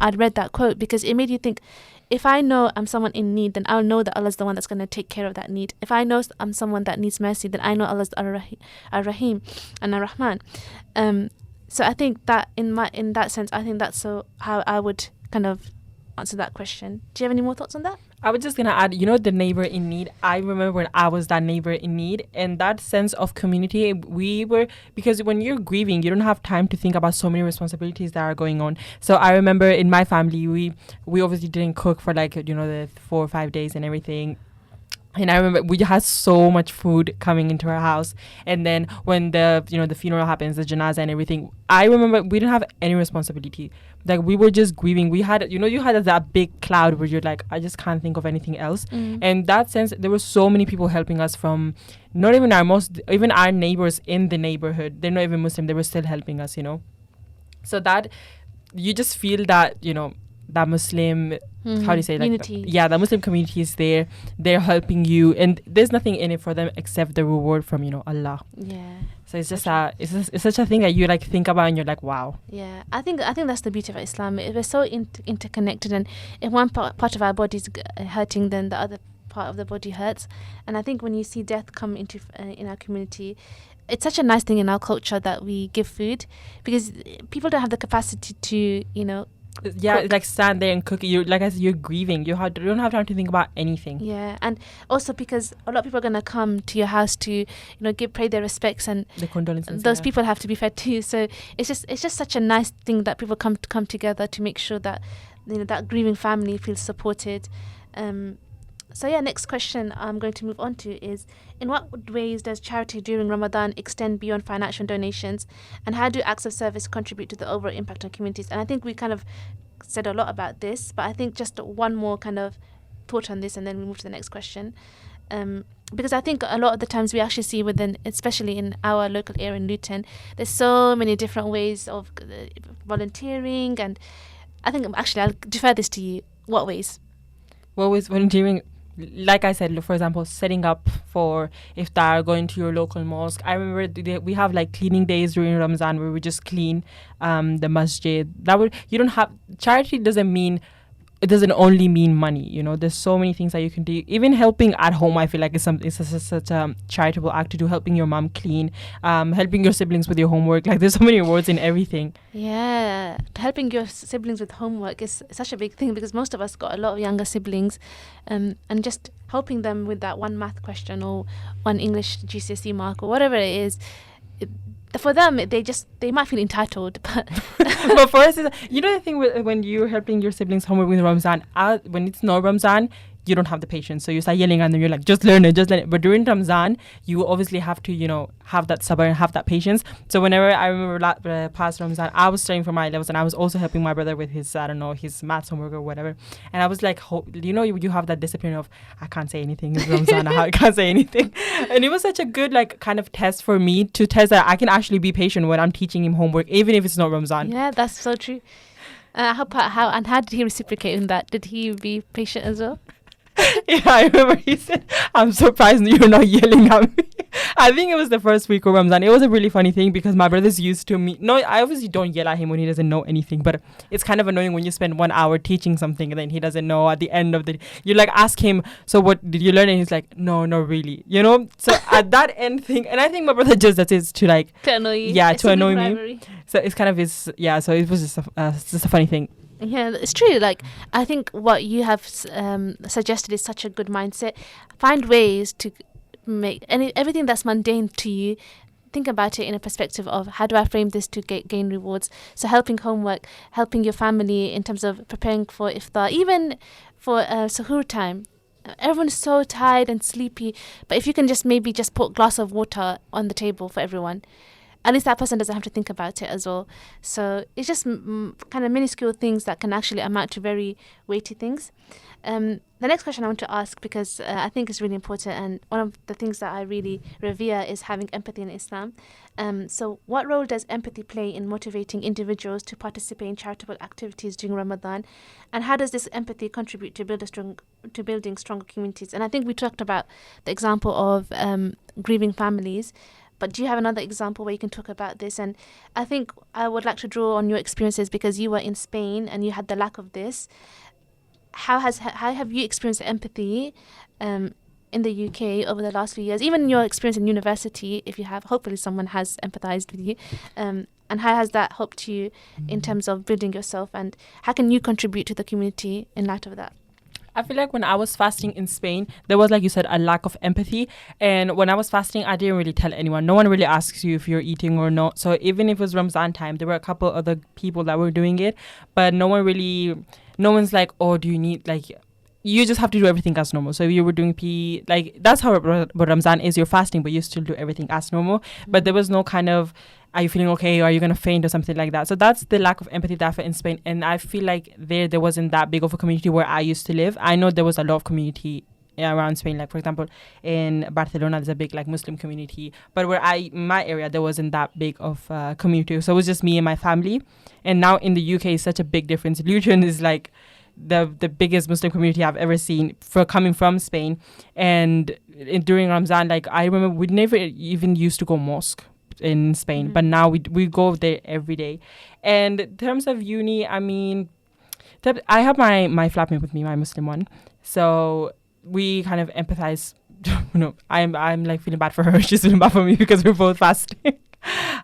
I'd read that quote, because it made you think, if I know I'm someone in need, then I'll know that Allah's the one that's going to take care of that need. If I know I'm someone that needs mercy, then I know Allah's Ar-Rahim and Ar-Rahman. So I think that in that sense, I think that's how I would kind of answer that question. Do you have any more thoughts on that? I was just going to add, the neighbor in need. I remember when I was that neighbor in need, and that sense of community, because when you're grieving, you don't have time to think about so many responsibilities that are going on. So I remember in my family, we obviously didn't cook for the 4 or 5 days and everything. And I remember we had so much food coming into our house. And then when the funeral happens, the janazah and everything, I remember we didn't have any responsibility. Like we were just grieving. We had, you had that big cloud where you're like, I just can't think of anything else. And that sense, there were so many people helping us, from not even even our neighbors in the neighborhood. They're not even Muslim. They were still helping us, So that you just feel that, that Muslim, how do you say, like, unity. the Muslim community is there. They're helping you, and there's nothing in it for them except the reward from, Allah. Yeah. So it's just it's such a thing that you like think about and you're like, wow. Yeah, I think that's the beauty of Islam. We're so interconnected, and if one part of our body is hurting, then the other part of the body hurts. And I think when you see death come into in our community, it's such a nice thing in our culture that we give food, because people don't have the capacity to, cook. Like stand there and cook. You're, like I said, you're grieving. You don't have time to think about anything. Yeah, and also because a lot of people are gonna come to your house to, pay their respects, and the condolences. Those people have to be fed too. So it's just such a nice thing that people come together to make sure that that grieving family feels supported. So yeah, next question I'm going to move on to is, in what ways does charity during Ramadan extend beyond financial donations, and how do acts of service contribute to the overall impact on communities? And I think we kind of said a lot about this, but I think just one more kind of thought on this, and then we move to the next question. Because I think a lot of the times we actually see within, especially in our local area in Luton, there's so many different ways of volunteering, and I think actually I'll defer this to you. What ways? What ways volunteering? Like I said, for example, setting up for iftar, going to your local mosque. I remember we have like cleaning days during Ramadan where we just clean the masjid. You don't have, charity doesn't mean, it doesn't only mean money. There's so many things that you can do. Even helping at home, I feel like it's such a charitable act to do. Helping your mom clean, helping your siblings with your homework. Like, there's so many rewards in everything. Yeah, helping your siblings with homework is such a big thing, because most of us got a lot of younger siblings, and just helping them with that one math question or one English GCSE mark or whatever it is. For them, they might feel entitled, but but for us, the thing when you're helping your siblings homework with Ramzan, when it's not Ramzan, you don't have the patience, so you start yelling at them. You're like, just learn it. But during Ramzan, you obviously have to, have that sabr and have that patience. So whenever I remember past Ramzan, I was studying for my levels, and I was also helping my brother with his, his maths homework or whatever. And I was like, you have that discipline of, I can't say anything. It's Ramzan. I can't say anything. And it was such a good kind of test for me to test that I can actually be patient when I'm teaching him homework, even if it's not Ramzan. Yeah, that's so true. How did he reciprocate in that? Did he be patient as well? Yeah, I remember he said, I'm surprised you're not yelling at me. I think it was the first week of Ramadan. It was a really funny thing because my brother's used to me. No, I obviously don't yell at him when he doesn't know anything, but it's kind of annoying when you spend 1 hour teaching something and then he doesn't know at the end of the... You ask him, so what did you learn? And he's like, no, not really. So at that end thing, and I think my brother just does it to annoy you. Yeah, it's to annoy me. rivalry. So it's kind of so it was just a funny thing. Yeah, it's true. I think what you have suggested is such a good mindset. Find ways to make everything that's mundane to you, think about it in a perspective of, how do I frame this to gain rewards? So helping homework, helping your family in terms of preparing for iftar, even for suhoor time. Everyone's so tired and sleepy, but if you can maybe put a glass of water on the table for everyone, at least that person doesn't have to think about it as well. So it's just kind of minuscule things that can actually amount to very weighty things. The next question I want to ask, because I think it's really important, and one of the things that I really revere is having empathy in Islam. So what role does empathy play in motivating individuals to participate in charitable activities during Ramadan? And how does this empathy contribute to building stronger communities? And I think we talked about the example of grieving families. But do you have another example where you can talk about this? And I think I would like to draw on your experiences, because you were in Spain and you had the lack of this. How have you experienced empathy in the UK over the last few years? Even your experience in university, if you have, hopefully someone has empathized with you. And how has that helped you in terms of building yourself? And how can you contribute to the community in light of that? I feel like when I was fasting in Spain, there was, like you said, a lack of empathy. And when I was fasting, I didn't really tell anyone. No one really asks you if you're eating or not. So even if it was Ramzan time, there were a couple other people that were doing it. But no one's like, oh, do you need, you just have to do everything as normal. So if you were doing that's how Ramzan is. You're fasting, but you still do everything as normal. Mm-hmm. But there was no kind of, are you feeling okay, or are you going to faint or something like that? So that's the lack of empathy that I felt in Spain. And I feel like there wasn't that big of a community where I used to live. I know there was a lot of community around Spain. Like, for example, in Barcelona, there's a big like Muslim community, but my area, there wasn't that big of a community. So it was just me and my family. And now in the UK, it's such a big difference. Luton is like the biggest Muslim community I've ever seen for coming from Spain. And during Ramadan, like I remember we never even used to go mosque in Spain, but now we go there every day. And in terms of uni, I mean, I have my flatmate with me, my Muslim one, so we kind of empathize. I'm like feeling bad for her, she's feeling bad for me because we're both fasting.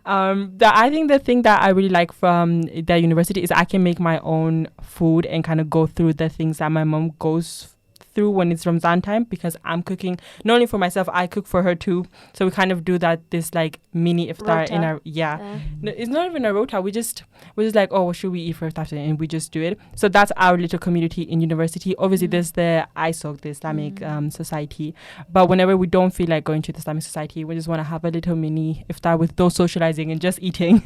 I think the thing that I really like from the university is I can make my own food and kind of go through the things that my mom goes through when it's Ramadan time, because I'm cooking not only for myself, I cook for her too. So we kind of do this like mini iftar Rota. in our No, it's not even a rota. We're just like, oh, what should we eat for iftar today? And we just do it. So that's our little community in university. Obviously, there's the ISOC, the Islamic Society. But whenever we don't feel like going to the Islamic Society, we just want to have a little mini iftar with no socializing and just eating.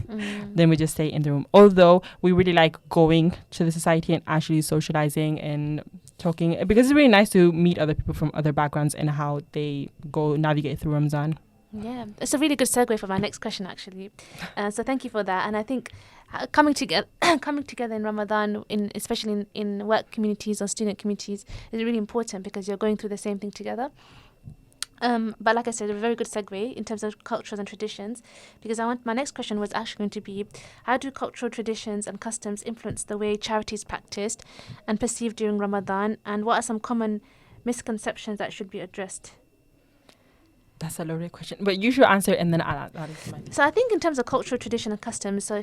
Then we just stay in the room. Although we really like going to the society and actually socializing and talking, because it's really nice to meet other people from other backgrounds and how they go navigate through Ramadan. Yeah, it's a really good segue for my next question, actually. So thank you for that. And I think coming together in Ramadan, especially in work communities or student communities, is really important because you're going through the same thing together. But like I said, a very good segue in terms of cultures and traditions, because my next question was actually going to be, how do cultural traditions and customs influence the way charity is practiced and perceived during Ramadan, and what are some common misconceptions that should be addressed? That's a loaded question, but you should answer it and then I'll add it to mine. So I think in terms of cultural tradition and customs, so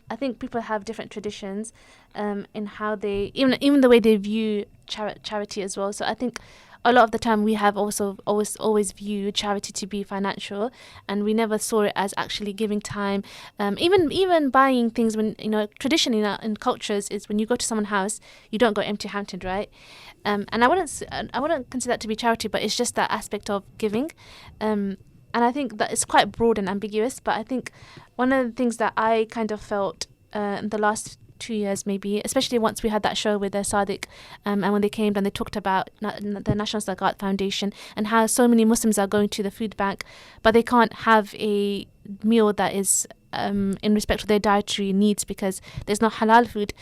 I think people have different traditions in how they, even the way they view charity as well. So I think a lot of the time we have also always viewed charity to be financial, and we never saw it as actually giving time. Even buying things, when traditionally in cultures is when you go to someone's house, you don't go empty-handed, right? And I wouldn't consider that to be charity, but it's just that aspect of giving. And I think that it's quite broad and ambiguous. But I think one of the things that I kind of felt in the last 2 years, maybe, especially once we had that show with Sadiq, and when they came and they talked about the National Zakat Foundation and how so many Muslims are going to the food bank, but they can't have a meal that is in respect to their dietary needs because there's no halal food.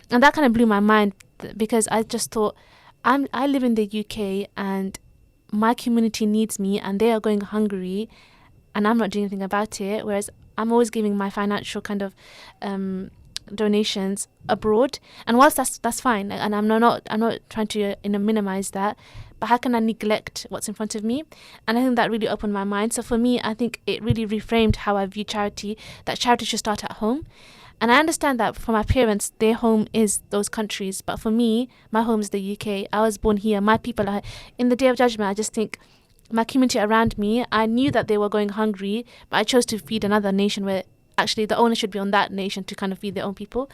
And that kind of blew my mind, because I just thought, I live in the UK and my community needs me and they are going hungry and I'm not doing anything about it, whereas I'm always giving my financial kind of donations abroad. And whilst that's fine, and I'm not trying to minimize that, but how can I neglect what's in front of me? And I think that really opened my mind. So for me, I think it really reframed how I view charity, that charity should start at home. And I understand that for my parents, their home is those countries. But for me, my home is the UK. I was born here. My people are in the Day of Judgment. I just think my community around me, I knew that they were going hungry, but I chose to feed another nation where actually the onus should be on that nation to kind of feed their own people.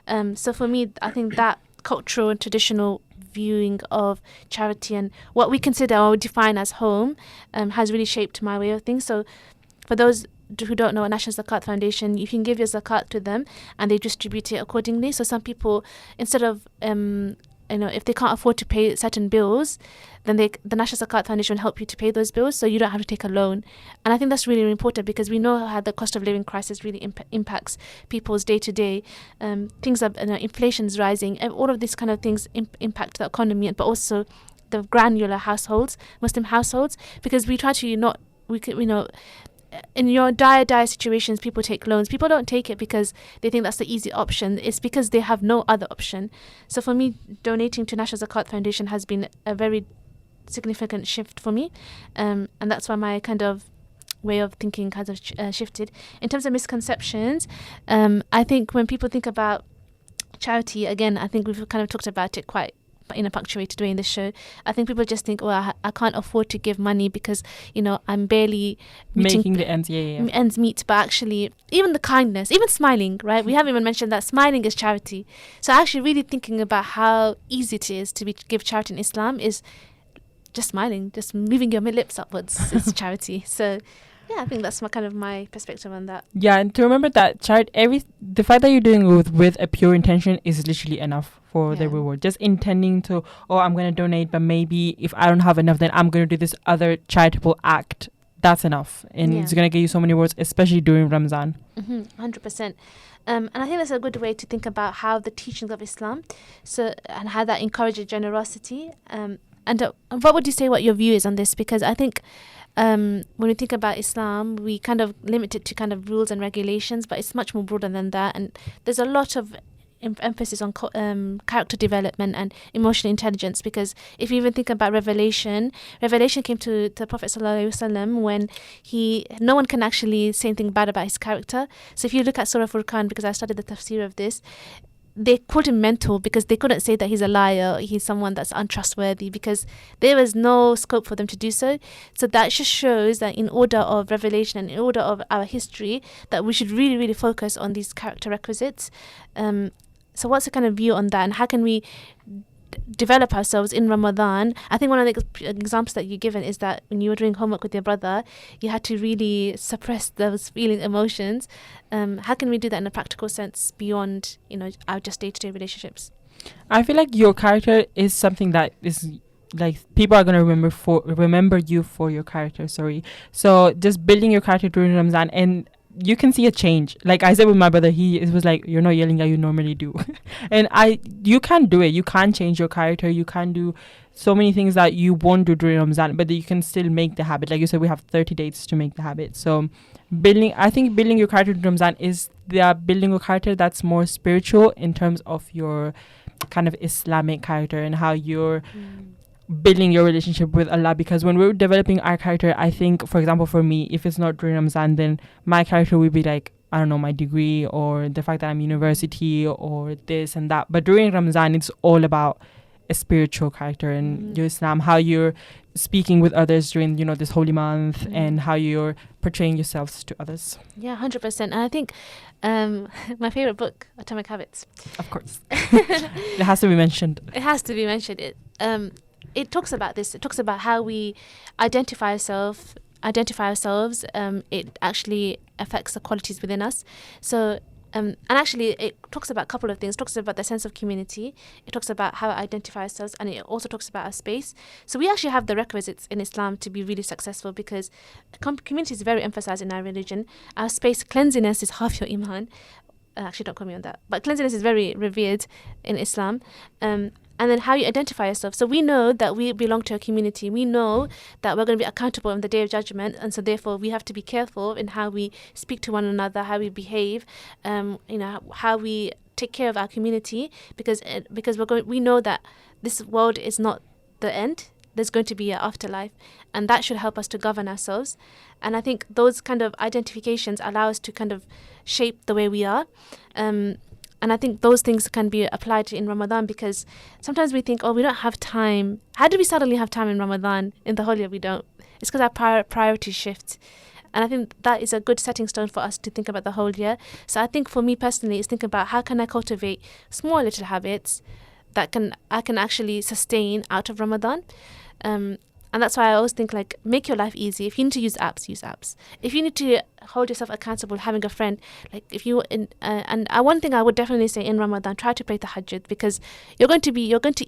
Yeah. So for me, I think that cultural and traditional viewing of charity and what we consider or define as home has really shaped my way of things. So for those who don't know, a National Zakat Foundation, you can give your zakat to them and they distribute it accordingly. So some people, instead of if they can't afford to pay certain bills, then the National Zakat Foundation will help you to pay those bills, so you don't have to take a loan. And I think that's really important, because we know how the cost of living crisis really impacts people's day-to-day. Things are, inflation is rising, and all of these kind of things impact the economy, but also the granular households, Muslim households, because we try to in your dire situations, people take loans. People don't take it because they think that's the easy option. It's because they have no other option. So for me, donating to National Zakat Foundation has been a very significant shift for me. And that's why my kind of way of thinking kind of shifted. In terms of misconceptions, I think when people think about charity, again, I think we've kind of talked about it quite in a punctuated way in this show. I think people just think, I can't afford to give money because I'm barely making the ends meet. But actually, even the kindness, even smiling, right? We haven't even mentioned that smiling is charity. So actually really thinking about how easy it is to give charity in Islam is just smiling, just moving your lips upwards is charity. So Yeah, I think that's my perspective on that. Yeah, and to remember that the fact that you're doing it with a pure intention is literally enough for the Yeah. reward. Just intending to, I'm going to donate, but maybe if I don't have enough, then I'm going to do this other charitable act. That's enough. And Yeah. it's going to get you so many rewards, especially during Ramzan. 100%. And I think that's a good way to think about how the teachings of Islam, and how that encourages generosity. And what would you say what your view is on this? Because I think when we think about Islam, we kind of limit it to kind of rules and regulations, but it's much more broader than that. And there's a lot of emphasis on character development and emotional intelligence, because if you even think about revelation came to the Prophet ﷺ when no one can actually say anything bad about his character. So if you look at Surah Furqan, because I studied the tafsir of this, they called him mental because they couldn't say that he's a liar, he's someone that's untrustworthy, because there was no scope for them to do so. So that just shows that in order of revelation and in order of our history, that we should really, really focus on these character requisites. So what's the kind of view on that, and how can we develop ourselves in Ramadan? I think one of the examples that you've given is that when you were doing homework with your brother, you had to really suppress those feelings, emotions. How can we do that in a practical sense beyond, our just day-to-day relationships? I feel like your character is something that is like people are gonna remember you for your character. So just building your character during Ramadan, and you can see a change. Like I said with my brother, it was like, you're not yelling like you normally do. And you can do it. You can change your character. You can do so many things that you won't do during Ramadan, but you can still make the habit. Like you said, we have 30 days to make the habit. So building your character during Ramadan is building a character that's more spiritual in terms of your kind of Islamic character and how you're building your relationship with Allah. Because when we're developing our character, I think, for example, for me, if it's not during Ramadan, then my character will be like, I don't know, my degree or the fact that I'm university or this and that. But during Ramadan, it's all about a spiritual character and your Islam, how you're speaking with others during, this holy month, and how you're portraying yourselves to others. Yeah, 100%. And I think my favorite book, Atomic Habits. Of course. It has to be mentioned. It has to be mentioned. It talks about this. It talks about how we identify ourselves. It actually affects the qualities within us. So, and actually, it talks about a couple of things. It talks about the sense of community. It talks about how we identify ourselves, and it also talks about our space. So we actually have the requisites in Islam to be really successful, because community is very emphasized in our religion. Our space, cleanliness is half your iman. Actually, don't quote me on that. But cleanliness is very revered in Islam. And then how you identify yourself. So we know that we belong to a community. We know that we're going to be accountable on the Day of Judgment. And so therefore we have to be careful in how we speak to one another, how we behave, how we take care of our community, because we know that this world is not the end. There's going to be an afterlife, and that should help us to govern ourselves. And I think those kind of identifications allow us to kind of shape the way we are. And I think those things can be applied in Ramadan, because sometimes we think, we don't have time. How do we suddenly have time in Ramadan? In the whole year, we don't. It's because our priorities shift. And I think that is a good setting stone for us to think about the whole year. So I think for me personally, is think about how can I cultivate small little habits that I can actually sustain out of Ramadan. And that's why I always think, like, make your life easy. If you need to use apps, use apps. If you need to hold yourself accountable, having a friend, like if you one thing I would definitely say in Ramadan, try to pray tahajjud, because you're going to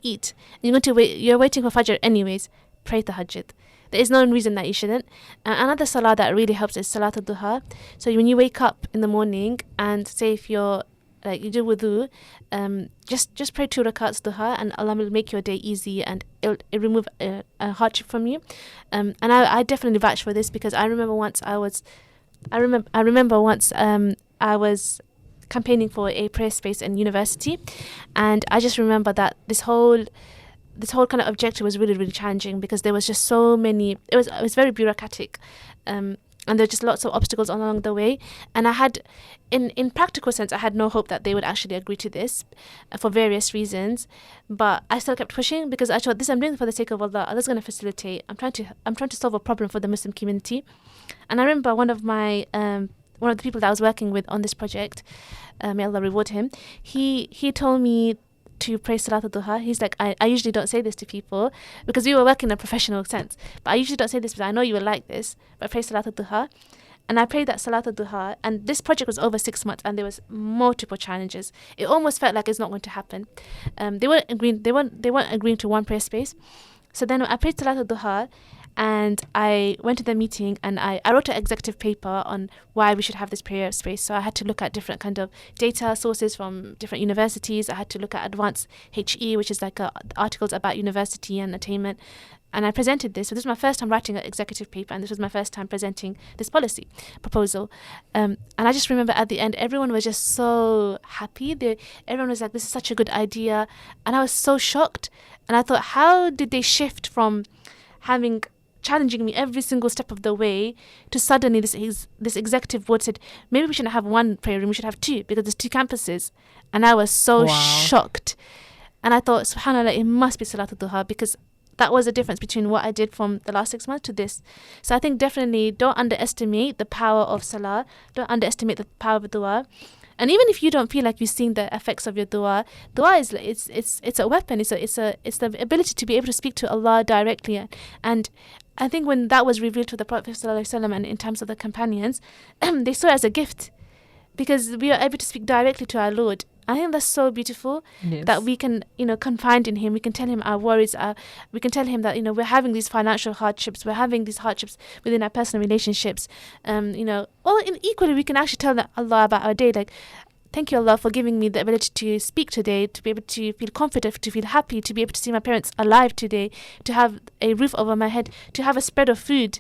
eat, and you're waiting for Fajr anyways. Pray tahajjud. There is no reason that you shouldn't. Another salah that really helps is salat al-duha. So when you wake up in the morning, and say if you're you do wudu, just pray 2 rakats duha, and Allah will make your day easy, and it'll remove a hardship from you. And I definitely vouch for this, because I remember once I was campaigning for a prayer space in university, and I just remember that this whole kind of objective was really, really challenging, because there was just so many. It was very bureaucratic. And there were just lots of obstacles along the way. And I had, in practical sense, I had no hope that they would actually agree to this for various reasons. But I still kept pushing, because I thought, I'm doing it for the sake of Allah. Allah's going to facilitate. I'm trying to solve a problem for the Muslim community. And I remember one of the people that I was working with on this project, may Allah reward him, he told me to pray Salat al-Duha. He's like, I usually don't say this to people because we were working in a professional sense. But I usually don't say this because I know you will like this. But pray Salat al-Duha. And I prayed that Salat al-Duha. And this project was over 6 months and there was multiple challenges. It almost felt like it's not going to happen. They weren't agreeing to one prayer space. So then I prayed Salat al-Duha. And I went to the meeting and I wrote an executive paper on why we should have this prayer space. So I had to look at different kind of data sources from different universities. I had to look at advanced HE, which is like articles about university and attainment. And I presented this. So this was my first time writing an executive paper, and this was my first time presenting this policy proposal. And I just remember at the end, everyone was just so happy. Everyone was like, this is such a good idea. And I was so shocked. And I thought, how did they shift from challenging me every single step of the way to suddenly this executive board said, maybe we shouldn't have one prayer room, we should have two because there's two campuses. And I was so shocked. And I thought, subhanAllah, it must be Salat al-Duha because that was the difference between what I did from the last 6 months to this. So I think definitely don't underestimate the power of Salah. Don't underestimate the power of dua. And even if you don't feel like you're seeing the effects of your dua is it's a weapon. It's the ability to be able to speak to Allah directly. And I think when that was revealed to the Prophet ﷺ and in terms of the companions, they saw it as a gift because we are able to speak directly to our Lord. I think that's so beautiful that we can, confide in Him. We can tell Him our worries. We can tell Him that, we're having these financial hardships. We're having these hardships within our personal relationships. Or equally, we can actually tell Allah about our day. Like, thank you, Allah, for giving me the ability to speak today, to be able to feel confident, to feel happy, to be able to see my parents alive today, to have a roof over my head, to have a spread of food.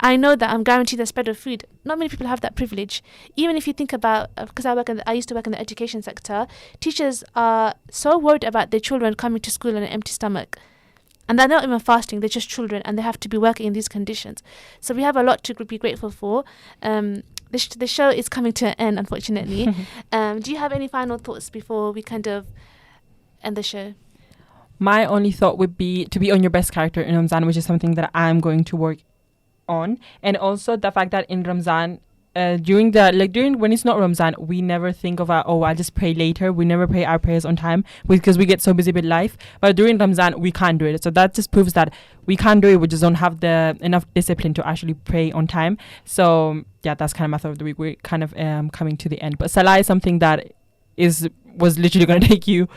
I know that I'm guaranteed a spread of food. Not many people have that privilege. Even if you think about, because I used to work in the education sector, teachers are so worried about their children coming to school on an empty stomach. And they're not even fasting, they're just children and they have to be working in these conditions. So we have a lot to be grateful for. The show is coming to an end, unfortunately. Do you have any final thoughts before we kind of end the show? My only thought would be to be on your best character in Ramzan, which is something that I'm going to work on. And also the fact that in Ramzan, during when it's not Ramzan, we never think of I'll just pray later. We never pray our prayers on time because we get so busy with life. But during Ramzan, we can't do it. So that just proves that we can't do it. We just don't have the enough discipline to actually pray on time. So yeah, that's kind of my thought of the week. We're kind of coming to the end. But Salah is something that was literally going to take you,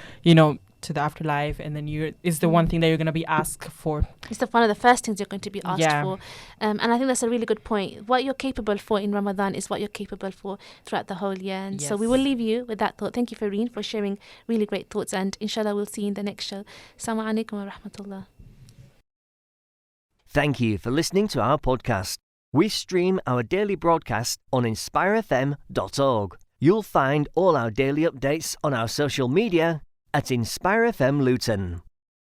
to the afterlife, and then is the one thing that you're going to be asked for. It's one of the first things you're going to be asked for. And I think that's a really good point. What you're capable for in Ramadan is what you're capable for throughout the whole year. And so we will leave you with that thought. Thank you, Fareen, for sharing really great thoughts. And inshallah, we'll see you in the next show. Assalamu alaikum wa rahmatullah. Thank you for listening to our podcast. We stream our daily broadcast on inspirefm.org. You'll find all our daily updates on our social media at Inspire FM Luton.